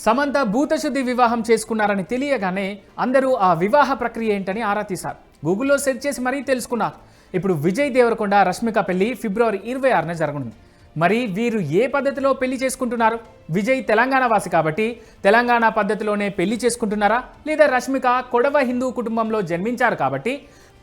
సమంత భూతశుద్ధి వివాహం చేసుకున్నారని తెలియగానే అందరూ ఆ వివాహ ప్రక్రియ ఏంటని ఆరా తీశారు. గూగుల్లో సెర్చ్ చేసి మరీ తెలుసుకున్నారు. ఇప్పుడు విజయ్ దేవరకొండ రష్మిక పెళ్లి ఫిబ్రవరి 26న జరగనుంది. మరి వీరు ఏ పద్ధతిలో పెళ్లి చేసుకుంటున్నారు? విజయ్ తెలంగాణ వాసి కాబట్టి తెలంగాణ పద్ధతిలోనే పెళ్లి చేసుకుంటున్నారా, లేదా రష్మిక కొడవ హిందూ కుటుంబంలో జన్మించారు కాబట్టి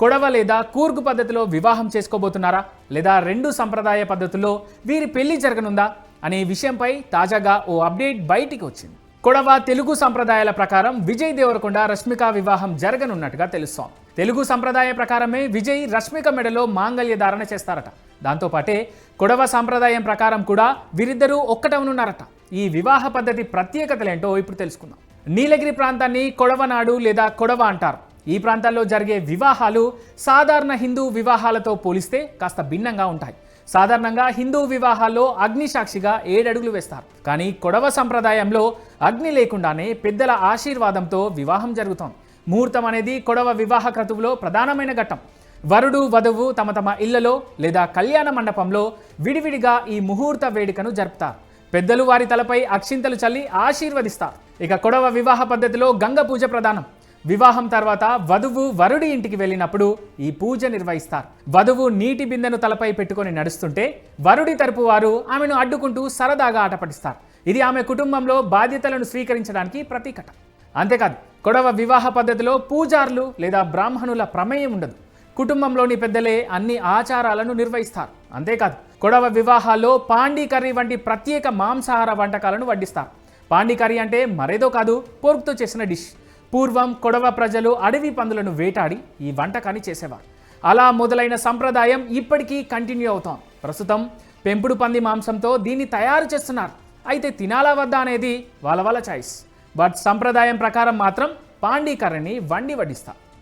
కొడవ లేదా కూర్గు పద్ధతిలో వివాహం చేసుకోబోతున్నారా, లేదా రెండు సంప్రదాయ పద్ధతుల్లో వీరి పెళ్లి జరగనుందా అనే విషయంపై తాజాగా ఓ అప్డేట్ బయటికి వచ్చింది. కొడవ తెలుగు సంప్రదాయాల ప్రకారం విజయ్ దేవరకొండ రష్మిక వివాహం జరగనున్నట్టుగా తెలుస్తోంది. తెలుగు సంప్రదాయ ప్రకారమే విజయ్ రష్మిక మెడలో మాంగళ్య ధారణ చేస్తారట. దాంతోపాటే కొడవ సంప్రదాయం ప్రకారం కూడా వీరిద్దరూ ఒక్కటవనున్నారట. ఈ వివాహ పద్ధతి ప్రత్యేకతలేంటో ఇప్పుడు తెలుసుకుందాం. నీలగిరి ప్రాంతాన్ని కొడవనాడు లేదా కొడవ అంటారు. ఈ ప్రాంతాల్లో జరిగే వివాహాలు సాధారణ హిందూ వివాహాలతో పోలిస్తే కాస్త భిన్నంగా ఉంటాయి. సాధారణంగా హిందూ వివాహాల్లో అగ్ని సాక్షిగా 7 అడుగులు వేస్తారు. కానీ కొడవ సంప్రదాయంలో అగ్ని లేకుండానే పెద్దల ఆశీర్వాదంతో వివాహం జరుగుతోంది. ముహూర్తం అనేది కొడవ వివాహ క్రతువులో ప్రధానమైన ఘట్టం. వరుడు వధువు తమ తమ ఇళ్లలో లేదా కళ్యాణ మండపంలో విడివిడిగా ఈ ముహూర్త వేడుకను జరుపుతారు. పెద్దలు వారి తలపై అక్షింతలు చల్లి ఆశీర్వదిస్తారు. ఇక కొడవ వివాహ పద్ధతిలో గంగ పూజ ప్రధానం. వివాహం తర్వాత వధువు వరుడి ఇంటికి వెళ్ళినప్పుడు ఈ పూజ నిర్వహిస్తారు. వధువు నీటి బిందెను తలపై పెట్టుకొని నడుస్తుంటే వరుడి తరపు వారు ఆమెను అడ్డుకుంటూ సరదాగా ఆట పట్టిస్తారు. ఇది ఆమె కుటుంబంలో బాధ్యతలను స్వీకరించడానికి ప్రతీకట. అంతేకాదు, కొడవ వివాహ పద్ధతిలో పూజారులు లేదా బ్రాహ్మణుల ప్రమేయం ఉండదు. కుటుంబంలోని పెద్దలే అన్ని ఆచారాలను నిర్వహిస్తారు. అంతేకాదు, కొడవ వివాహాల్లో పాండి కర్రీ వంటి ప్రత్యేక మాంసాహార వంటకాలను వడ్డిస్తారు. పాండి కర్రీ అంటే మరేదో కాదు, పోర్క్తో చేసిన డిష్. పూర్వం కొడవ ప్రజలు అడవి పందులను వేటాడి ఈ వంటకాన్ని చేసేవారు. అలా మొదలైన సంప్రదాయం ఇప్పటికీ కంటిన్యూ అవుతోంది. ప్రస్తుతం పెంపుడు పంది మాంసంతో దీన్ని తయారు చేస్తున్నారు. అయితే తినాలా వద్దా అనేది వాళ్ళ చాయిస్. బట్ సంప్రదాయం ప్రకారం మాత్రం పాండి కర్రీని వడ్డిస్తారు.